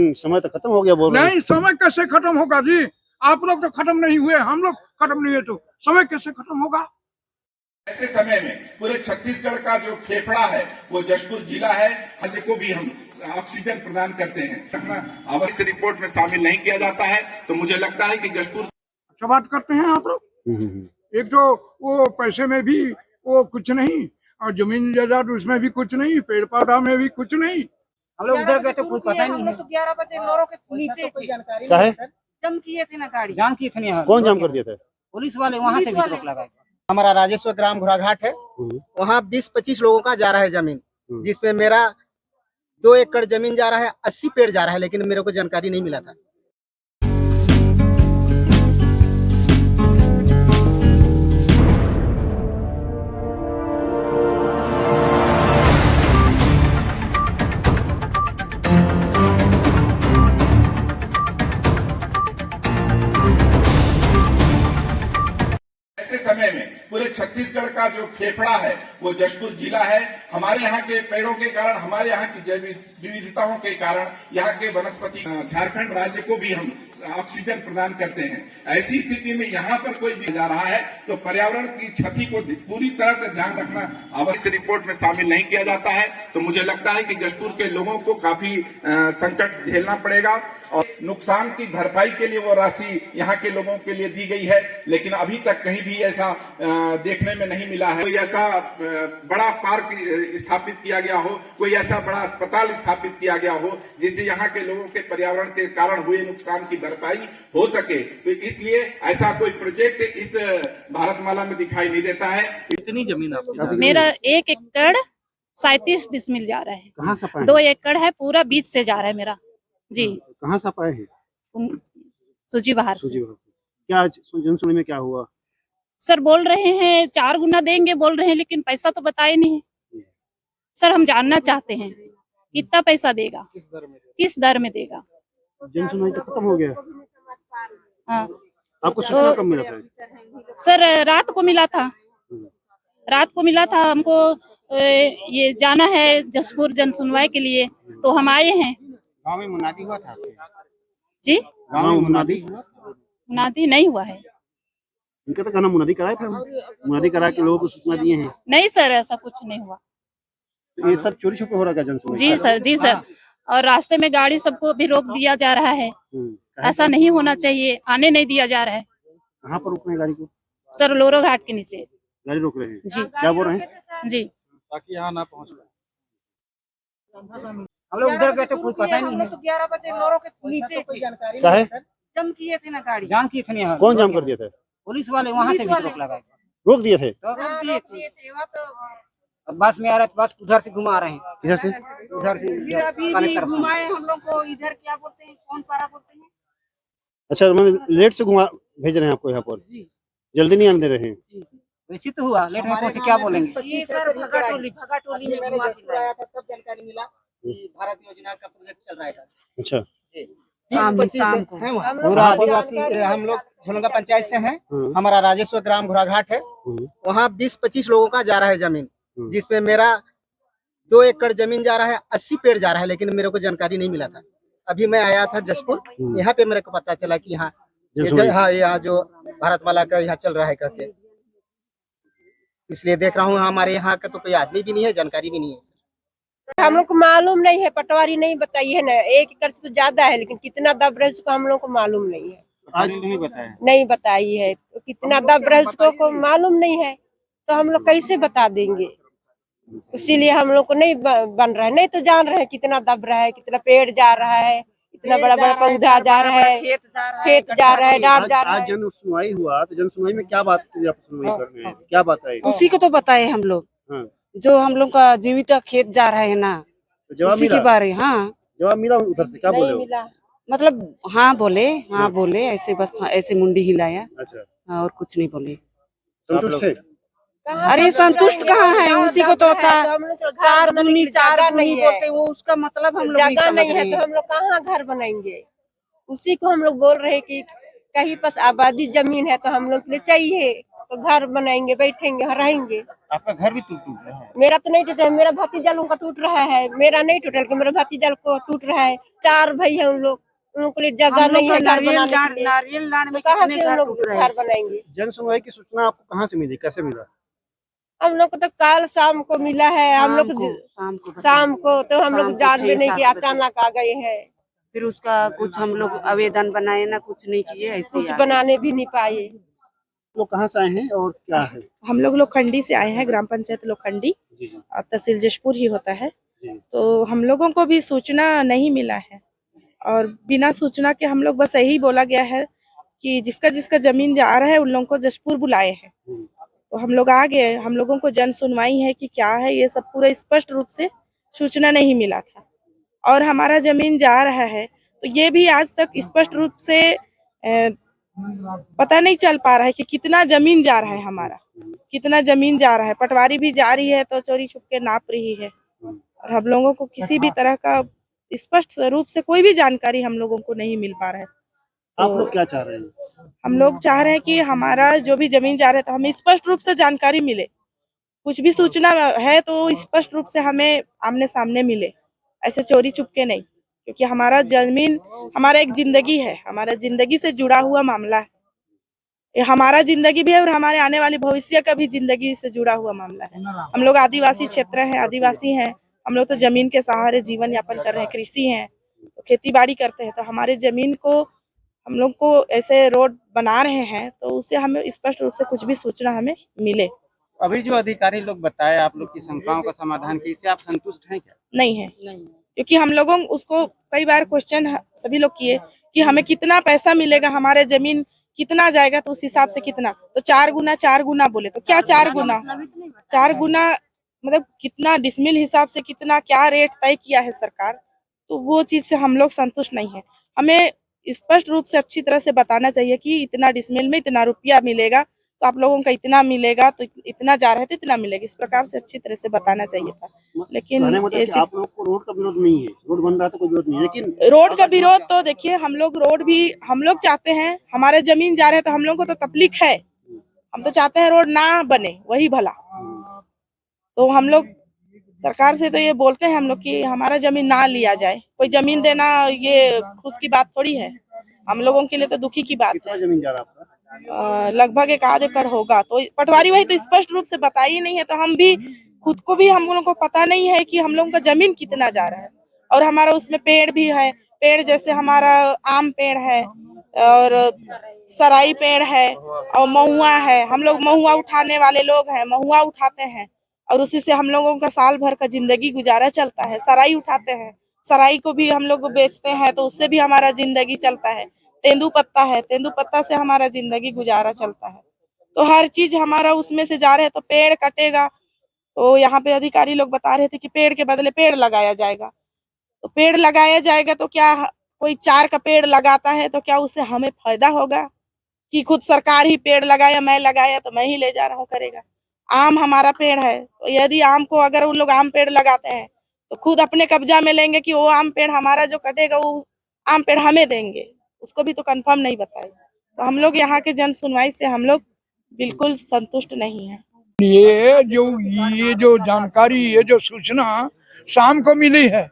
लेकिन समय तो खत्म हो गया बोल रहे हैं। नहीं, समय कैसे खत्म होगा जी? आप लोग तो खत्म नहीं हुए, हम लोग खत्म नहीं हुए, तो समय कैसे खत्म होगा? ऐसे समय में पूरे छत्तीसगढ़ का जो फेफड़ा है वो जशपुर जिला है, हज को भी हम ऑक्सीजन प्रदान करते हैं। अवश्य रिपोर्ट में शामिल नहीं किया जाता है, तो मुझे लगता है कि जशपुर अच्छा बात करते हैं आप लोग। एक तो वो पैसे में भी वो कुछ नहीं, और जमीन जायदाद उसमें भी कुछ नहीं, पेड़ पौधा में भी कुछ नहीं। हम लोग उधर गए तो कुछ पता ही नहीं है। तो 11 बजे लोरों के नीचे कोई जानकारी क्या नहीं है? है सर। जम किए थे ना गाड़ी। जाम की थे कौन जाम कर दिया था? पुलिस वाले वहाँ से भी रोक लगाए। हमारा राजेश्वर ग्राम घोड़ाघाट है, वहाँ 20-25 लोगों का जा रहा है जमीन, जिसमें मेरा 2 एकड़ जमीन जा रहा है, 80 पेड़ जा रहा है, लेकिन मेरे को जानकारी नहीं मिला था। ऐसे समय में पूरे छत्तीसगढ़ का जो फेफड़ा है वो जशपुर जिला है। हमारे यहाँ के पेड़ों के कारण, हमारे यहाँ की जैव विविधताओं के कारण यहाँ के वनस्पति, झारखंड राज्य को भी हम ऑक्सीजन प्रदान करते हैं। ऐसी स्थिति में यहाँ पर कोई भी जा रहा है तो पर्यावरण की क्षति को पूरी तरह से ध्यान रखना अवश्य रिपोर्ट में शामिल नहीं किया जाता है, तो मुझे लगता है कि जशपुर के लोगों को काफी संकट झेलना पड़ेगा और नुकसान की भरपाई के लिए वो राशि यहाँ के लोगों के लिए दी गई है, लेकिन अभी तक कहीं भी ऐसा देखने में नहीं मिला है। कोई ऐसा बड़ा पार्क स्थापित किया गया हो, कोई ऐसा बड़ा अस्पताल स्थापित किया गया हो जिससे यहाँ के लोगों के पर्यावरण के कारण हुए नुकसान की भरपाई हो सके, तो इसलिए ऐसा कोई प्रोजेक्ट इस भारतमाला में दिखाई नहीं देता है। इतनी जमीन आपकी? मेरा 1 एकड़ 37 डिसमिल जा रहा है। कहाँ से पाए? 2 एकड़ है, पूरा बीच से जा रहा है मेरा जी। कहाँ से पाए हैं? सूजी बाहर से। क्या जनसुनवाई में क्या हुआ? सर बोल रहे हैं 4 गुना देंगे बोल रहे हैं, लेकिन पैसा तो बताए नहीं। सर हम जानना चाहते हैं कितना पैसा देगा, किस दर में देगा। जनसुनवाई तो खत्म हो गया। हाँ आपको सूचना कब मिला था? सर रात को मिला था, रात को मिला था हमको। ये जाना है जशपुर जनसुनवाई के लिए, तो हम आए हैं। गाँव में मुनादी हुआ था जी? गाँव में मुनादी मुनादी नहीं हुआ है। इनका तो गाना मुनादी कराया था, मुनादी करा के लोगों को सूचना दिए हैं। नहीं सर, ऐसा कुछ नहीं हुआ। तो ये सब चोरी छुपे हो रहा है जनसुनवाई? जी सर, जी सर। और रास्ते में गाड़ी सबको भी रोक दिया जा रहा है, ऐसा नहीं होना चाहिए, आने नहीं दिया जा रहा है। कहाँ पर रोक रहे हैं गाड़ी को? सर लोरो घाट के नीचे गाड़ी रोक रहे हैं जी। क्या बोल रहे हैं? जी ताकि यहाँ ना पहुँच पाए। हम लोग उधर गए तो कुछ पता ही नहीं है। तो 11 बजे लोरों के नीचे कोई जानकारी क्या नहीं है? है सर। जम किए थे ना गाड़ी। जाम की थे यहाँ। कौन जाम कर दिया था? पुलिस वाले वहाँ से भी रोक लगाए। रोक दिए थे? तो किए थे वहाँ तो अब बस में आ रहे, बस उधर से घुमा रहे हैं, किधर से? उधर से फिर अभी काले भी तरफ से। घुमाए हम लोग को। इधर क्या बोलते हैं, कौन पारा बोलते हैं अच्छा, मैंने लेट से घुमा भेज रहे हैं आपको यहाँ पर, जल्दी नहीं आने दे रहे हैं। वैसे तो हुआ, लेट में पहुंचे क्या बोलेंगे। ये सर भगाटोली में मैंने घुमा जयपुर आया था तब जानकारी मिला कि भारत योजना का प्रोजेक्ट चल रहा है। अच्छा, जी। शाम 20-25 को। हैं वहाँ। पूरा आदिवासी हम लोग झोलंगा पंचायत से हैं। हमारा राजेश्वर ग्राम घोड़ाघाट है, वहाँ 20-25 लोगों का जा रहा है जमीन, जिसमें मेरा 2 एकड़ जमीन जा रहा है, 80 पेड़ जा रहा है, लेकिन मेरे को जानकारी नहीं मिला था। अभी मैं आया था जशपुर, यहाँ पे मेरे को पता चला कि यहाँ हाँ यहाँ जो भारतमाला का यहाँ चल रहा है करके, इसलिए देख रहा हूँ। हमारे यहाँ का तो कोई आदमी भी नहीं है, जानकारी भी नहीं है। हम लोग को मालूम नहीं है, पटवारी नहीं बताई है ना। 1 एकड़ से तो ज्यादा है, लेकिन कितना दब रहे उसको हम लोग को मालूम नहीं है। आज नहीं बताया, नहीं बताई है तो कितना दब रहे उसको को मालूम नहीं है, तो हम लोग कैसे बता देंगे। इसीलिए हम लोग को नहीं बन रहा है। नहीं तो जान रहे हैं कितना दब रहा है, कितना पेड़ जा रहा है, इतना बड़ा बड़ा पौधा जा रहा है, खेत जा रहा है, डाल जा रहा आज है। जन सुनवाई हुआ तो जन सुनवाई में क्या बात की आप सुनवाई कर रहे हैं? क्या बात आई? उसी को तो बताए हम लोग, हाँ, जो हम लोग का जीवित खेत जा रहा है ना, तो जवाब उसी के मिला? बारे। हाँ जवाब मिला उधर से? क्या बोले नहीं हो? मिला। मतलब हाँ बोले ऐसे, बस ऐसे मुंडी हिलाया अच्छा, और कुछ नहीं बोले। संतुष्ट थे? अरे संतुष्ट कहाँ है, उसी को तो चार दूनी चार नहीं बोलते, वो उसका मतलब हम लोग नहीं जगह समझ नहीं रहे है, तो हैं। हम लोग कहाँ घर बनाएंगे। उसी को हम लोग बोल रहे हैं कि कहीं पास आबादी जमीन है तो हम लोग के लिए चाहिए, तो घर बनाएंगे, बैठेंगे, रहेंगे। आपका घर भी टूट रहा है? मेरा तो नहीं टूटा है, मेरा भतीजा लोगों का टूट रहा है। मेरा नहीं टूटा लेकिन मेरा भतीजा को टूट रहा है। 4 भाई है उन लोग के लिए जगह नहीं है घर बनाने के लिए। नारियल लाड़ तो में कहाँ कितने से उन घर लोग टूट रहे हैं। घर बनाएंगे? जन सुनवाई की सूचना आपको कहाँ से मिली, कैसे मिला? हम लोग को तो कल शाम को मिला है। हम लोग शाम को तो हम लोग जानते नहीं कि अचानक आ गए हैं। फिर उसका कुछ हम लोग आवेदन बनाए ना, कुछ नहीं किए, ऐसे कुछ बनाने भी नहीं पाए। लोग कहाँ से आए हैं और क्या है? हम लोग लोखंडी से आए हैं, ग्राम पंचायत लोखंडी, और तहसील जशपुर ही होता है। तो हम लोगों को भी सूचना नहीं मिला है और बिना सूचना के हम लोग बस यही बोला गया है कि जिसका जिसका जमीन जा रहा है उन लोगों को जशपुर बुलाए हैं। तो हम लोग आ गए। हम लोगों को जन सुनवाई है कि क्या है ये सब पूरा स्पष्ट रूप से सूचना नहीं मिला था और हमारा जमीन जा रहा है तो ये भी आज तक स्पष्ट रूप से पता नहीं चल पा रहा है कि कितना जमीन जा रहा है, हमारा कितना जमीन जा रहा है। पटवारी भी जा रही है तो चोरी छुप के नाप रही है और हम लोगों को किसी भी तरह का स्पष्ट रूप से कोई भी जानकारी हम लोगों को नहीं मिल पा रहा है। आप लोग क्या चाह रहे हैं? हम लोग चाह रहे हैं कि हमारा जो भी जमीन जा रहा है तो हमें स्पष्ट रूप से जानकारी मिले। कुछ भी सूचना है तो स्पष्ट रूप से हमें आमने सामने मिले, ऐसे चोरी छुप के नहीं, क्योंकि हमारा जमीन हमारा एक जिंदगी है, हमारा जिंदगी से जुड़ा हुआ मामला है। ये हमारा जिंदगी भी है और हमारे आने वाले भविष्य का भी जिंदगी से जुड़ा हुआ मामला है। हम लोग आदिवासी क्षेत्र हैं, आदिवासी हैं, हम लोग तो जमीन के सहारे जीवन यापन कर रहे हैं, कृषि हैं, तो खेती बाड़ी करते हैं। तो हमारे जमीन को हम लोग को ऐसे रोड बना रहे हैं तो उससे हमें स्पष्ट रूप से कुछ भी सूचना हमें मिले। अभी जो अधिकारी लोग बताए आप लोग की शंकाओं का समाधान किया, इससे आप संतुष्ट हैं क्या? नहीं है, क्योंकि हम लोगों उसको कई बार क्वेश्चन सभी लोग किए कि हमें कितना पैसा मिलेगा, हमारे जमीन कितना जाएगा, तो उस हिसाब से कितना, तो 4 गुना बोले तो क्या 4 गुना, 4 गुना मतलब कितना डिसमिल हिसाब से कितना क्या रेट तय किया है सरकार, तो वो चीज से हम लोग संतुष्ट नहीं है। हमें स्पष्ट रूप से अच्छी तरह से बताना चाहिए कि इतना डिसमिल में इतना रुपया मिलेगा, तो आप लोगों का इतना मिलेगा, तो इतना जा रहा है तो इतना मिलेगा, इस प्रकार से अच्छी तरह से बताना चाहिए था। लेकिन आप लोग को रोड का विरोध नहीं है, रोड बन रहा है तो कोई विरोध नहीं है, लेकिन रोड का विरोध तो देखिए हम लोग रोड भी हम लोग चाहते हैं, हमारे जमीन जा रहे हैं तो हम लोग को तो तकलीफ है, हम तो चाहते हैं रोड ना बने वही भला। तो हम लोग सरकार से तो ये बोलते हैं हम लोग कि हमारा जमीन ना लिया जाए। कोई जमीन देना ये खुश की बात थोड़ी है, हम लोगों के लिए तो दुखी की बात है। जमीन जा रहा है आपका? लगभग 1 एकड़ होगा। तो पटवारी वही तो स्पष्ट रूप से बताई ही नहीं है, तो हम भी खुद को भी हम लोगों को पता नहीं है कि हम लोगों का जमीन कितना जा रहा है। और हमारा उसमें पेड़ भी है, पेड़ जैसे हमारा आम पेड़ है और सराई पेड़ है और महुआ है। हम लोग महुआ उठाने वाले लोग हैं, महुआ उठाते हैं और उसी से हम लोगों का साल भर का जिंदगी गुजारा चलता है। सराई उठाते हैं, सराई को भी हम लोग बेचते हैं तो उससे भी हमारा जिंदगी चलता है। तेंदू पत्ता है, तेंदू पत्ता से हमारा जिंदगी गुजारा चलता है। तो हर चीज हमारा उसमें से जा रहे हैं, तो पेड़ कटेगा तो यहाँ पे अधिकारी लोग बता रहे थे कि पेड़ के बदले पेड़ लगाया जाएगा। तो पेड़ लगाया जाएगा तो क्या कोई 4 का पेड़ लगाता है तो क्या उससे हमें फायदा होगा कि खुद सरकार ही पेड़ लगाया, मैं लगाया तो मैं ही ले जा रहा हूँ करेगा। आम हमारा पेड़ है, तो यदि आम को अगर उन लोग आम पेड़ लगाते हैं तो खुद अपने कब्जा में लेंगे कि वो आम पेड़ हमारा जो कटेगा वो आम पेड़ हमें देंगे, उसको भी तो कंफर्म नहीं बताए। तो हम लोग यहाँ के जन सुनवाई से हम लोग बिल्कुल संतुष्ट नहीं है। ये जो जानकारी, ये जो सूचना शाम को मिली है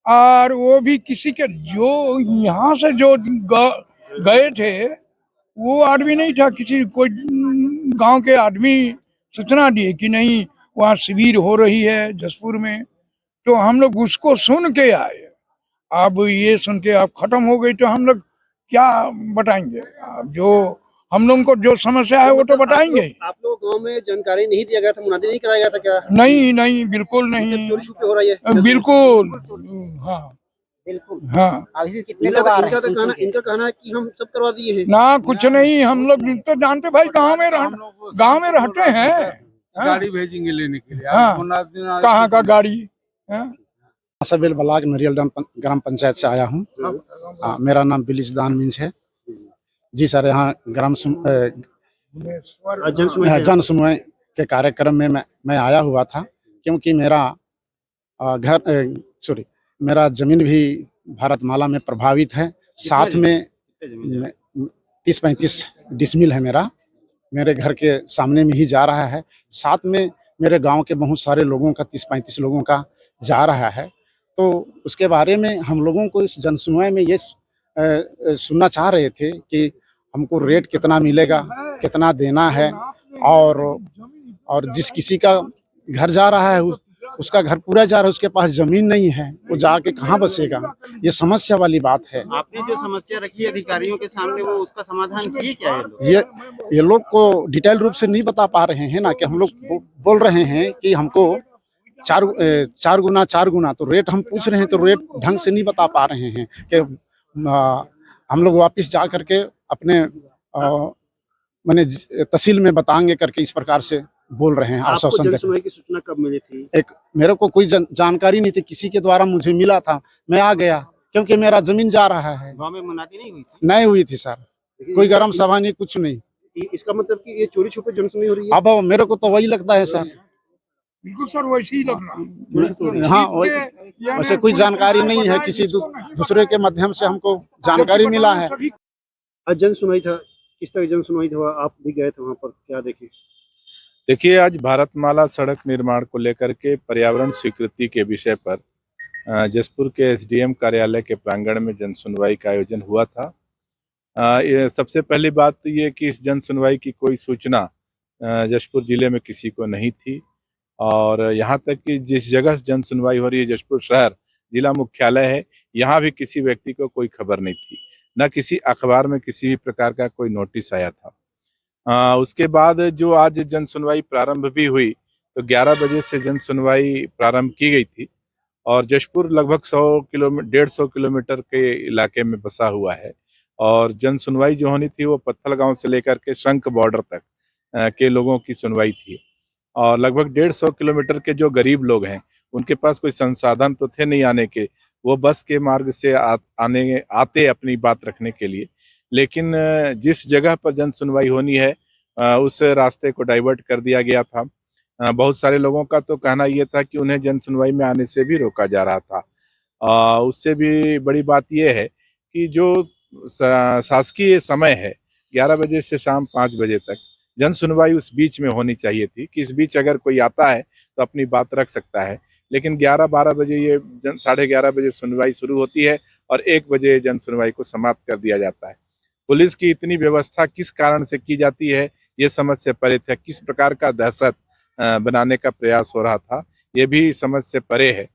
और वो भी किसी के जो यहाँ से जो गए थे वो आदमी नहीं था, किसी कोई गांव के आदमी सूचना दिए कि नहीं वहाँ शिविर हो रही है जसपुर में, तो हम लोग उसको सुन के आए। अब ये सुन के अब खत्म हो गई तो हम लोग क्या बताएंगे? अब जो हम लोगों को जो समस्या है वो तो बताएंगे। आप लोग गांव में जानकारी नहीं दिया गया था, मुनादी नहीं कराया गया था क्या? नहीं बिल्कुल नहीं, चोरी छुपे हो रही है बिल्कुल। हाँ बिल्कुल। हाँ, अभी भी कितने लोग आ रहे हैं? इनका कहना है कि हम सब करवा दिए हैं ना कुछ नहीं। हम लोग तो जानते भाई गांव में रहते हैं, गाड़ी भेजेंगे लेने के लिए। हाँ, कहाँ का गाड़ी? सबेल बलाक नरियल ग्राम पंचायत से आया हूँ। मेरा नाम बिलिज दान मिंज है जी सर। यहाँ ग्राम जन सुनवाई के कार्यक्रम में मैं आया हुआ था, क्योंकि मेरा जमीन भी भारतमाला में प्रभावित है। साथ में 30-35 डिसमिल है मेरा, मेरे घर के सामने में ही जा रहा है। साथ में मेरे गांव के बहुत सारे लोगों का 30-35 लोगों का जा रहा है। तो उसके बारे में हम लोगों को इस जनसुनवाई में ये सुनना चाह रहे थे कि हमको रेट कितना मिलेगा, कितना देना है, और जिस किसी का घर जा रहा है उसका घर पूरा जा रहा है, उसके पास जमीन नहीं है, वो जाके कहाँ बसेगा। ये समस्या वाली बात है। आपने जो समस्या रखी है अधिकारियों के सामने, वो उसका समाधान किए क्या है लोग? ये लोग को डिटेल रूप से नहीं बता पा रहे हैं ना, कि हम लोग बोल रहे हैं कि हमको 4 गुना, तो रेट हम पूछ रहे हैं तो रेट ढंग से नहीं बता पा रहे हैं कि हम लोग वापस जा करके अपने माने तहसील में बताएंगे करके इस प्रकार से बोल रहे हैं। आपको जनसुनवाई की सूचना कब मिली थी? मेरे को कोई जानकारी नहीं थी, किसी के द्वारा मुझे मिला था, मैं आ गया क्योंकि मेरा जमीन जा रहा है। गांव में मुनादी नहीं हुई थी? नहीं हुई थी सर, कोई गरम सभा नहीं, कुछ नहीं। इसका मतलब कि ये चोरी छुपे जनसुनवाई हो रही है? अब मेरे को तो वही लगता है सर। बिल्कुल सर, वैसे ही लग रहा। हाँ, वैसे कोई जानकारी नहीं है, किसी दूसरे के माध्यम से हमको जानकारी मिला है। आज जनसुनवाई था, किस तरह जनसुनवाई था? आप भी गए थे वहाँ पर, क्या देखे? देखिए, आज भारतमाला सड़क निर्माण को लेकर के पर्यावरण स्वीकृति के विषय पर जसपुर के एसडीएम कार्यालय के प्रांगण में जनसुनवाई का आयोजन हुआ था। ये सबसे पहली बात तो ये कि इस जनसुनवाई की कोई सूचना जसपुर जिले में किसी को नहीं थी, और यहाँ तक कि जिस जगह जनसुनवाई हो रही है, जसपुर शहर जिला मुख्यालय है, यहाँ भी किसी व्यक्ति को कोई खबर नहीं थी, न किसी अखबार में किसी भी प्रकार का कोई नोटिस आया था। उसके बाद जो आज जनसुनवाई प्रारंभ भी हुई, तो 11 बजे से जनसुनवाई प्रारंभ की गई थी, और जशपुर लगभग 150 किलोमीटर के इलाके में बसा हुआ है, और जनसुनवाई जो होनी थी वो पत्थल गांव से लेकर के शंख बॉर्डर तक के लोगों की सुनवाई थी। और लगभग 150 किलोमीटर के जो गरीब लोग हैं, उनके पास कोई संसाधन तो थे नहीं आने के, वो बस के मार्ग से आते अपनी बात रखने के लिए, लेकिन जिस जगह पर जन सुनवाई होनी है उस रास्ते को डाइवर्ट कर दिया गया था। बहुत सारे लोगों का तो कहना ये था कि उन्हें जन सुनवाई में आने से भी रोका जा रहा था। उससे भी बड़ी बात यह है कि जो शासकीय समय है 11 बजे से शाम 5 बजे तक, जन सुनवाई उस बीच में होनी चाहिए थी कि इस बीच अगर कोई आता है तो अपनी बात रख सकता है, लेकिन 11-12 बजे ये 11:30 बजे सुनवाई शुरू होती है और 1 बजे जन सुनवाई को समाप्त कर दिया जाता है। पुलिस की इतनी व्यवस्था किस कारण से की जाती है, ये समझ से परे था। किस प्रकार का दहशत बनाने का प्रयास हो रहा था, ये भी समझ से परे है।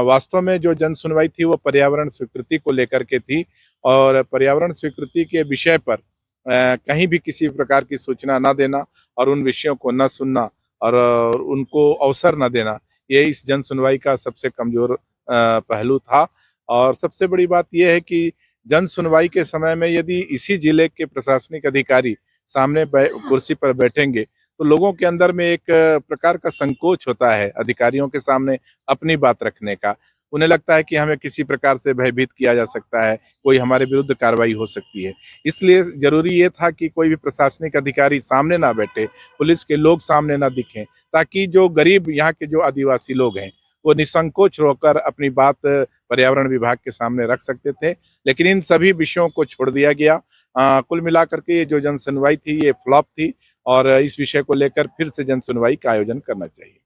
वास्तव में जो जन सुनवाई थी वो पर्यावरण स्वीकृति को लेकर के थी, और पर्यावरण स्वीकृति के विषय पर कहीं भी किसी प्रकार की सूचना न देना और उन विषयों को न सुनना और उनको अवसर न देना, ये इस जन सुनवाई का सबसे कमजोर पहलू था। और सबसे बड़ी बात यह है कि जन सुनवाई के समय में यदि इसी जिले के प्रशासनिक अधिकारी सामने कुर्सी पर बैठेंगे तो लोगों के अंदर में एक प्रकार का संकोच होता है अधिकारियों के सामने अपनी बात रखने का। उन्हें लगता है कि हमें किसी प्रकार से भयभीत किया जा सकता है, कोई हमारे विरुद्ध कार्रवाई हो सकती है। इसलिए जरूरी ये था कि कोई भी प्रशासनिक अधिकारी सामने ना बैठे, पुलिस के लोग सामने ना दिखें, ताकि जो गरीब यहाँ के जो आदिवासी लोग हैं वो निसंकोच होकर अपनी बात पर्यावरण विभाग के सामने रख सकते थे। लेकिन इन सभी विषयों को छोड़ दिया गया। कुल मिलाकर के ये जो जन सुनवाई थी ये फ्लॉप थी, और इस विषय को लेकर फिर से जन सुनवाई का आयोजन करना चाहिए।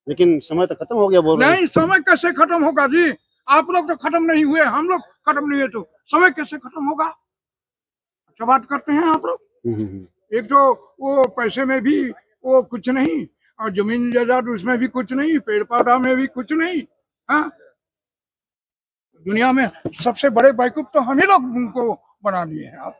लेकिन समय तो खत्म हो गया, बोल रहे हैं। नहीं, समय कैसे खत्म होगा जी? आप लोग तो खत्म नहीं हुए, हम लोग खत्म नहीं हुए, तो समय कैसे खत्म होगा? अच्छा बात करते हैं आप लोग। एक तो वो पैसे में भी वो कुछ नहीं, और जमीन जायदाद उसमें भी कुछ नहीं, पेड़ पौधा में भी कुछ नहीं। हाँ, दुनिया में सबसे बड़े बेवकूफ तो हम ही लोग उनको बना दिए हैं आप।